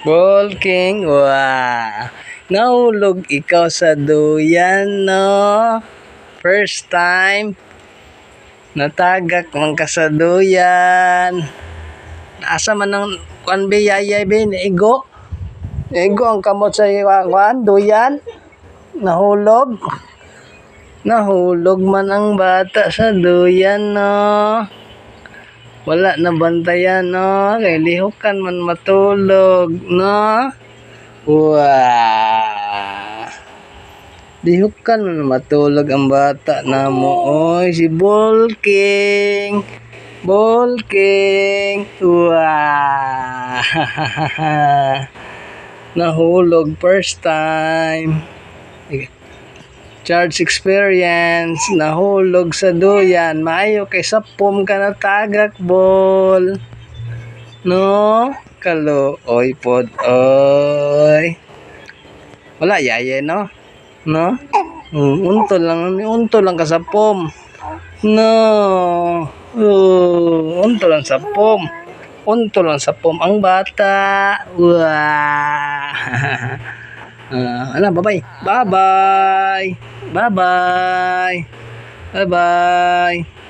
Ball King, wow. Nahulog ikaw sa duyan, no? First time. Natagak man ka sa duyan. Asa man ang kwan be yayay be, igo? Igo ang kamot sa kwan, duyan. Nahulog. Nahulog man ang bata sa duyan, no? Wala na bantayan, no? Kaya lihukan man matulog, no? Wow! Lihukan man matulog ang bata na mo. Oy, si Ball King! Ball King! Wow! Nahulog first time. Charge experience, nahulog sa duyan, maayo kay sapom ka na tagak ball. No? Kalo, oy pod, oy. Wala yaya, no? No? Unto lang ka sapom. No. Unto lang sapom. Unto lang sapom ang bata. Wah. Bye-bye. Bye-bye. Bye-bye. Bye-bye.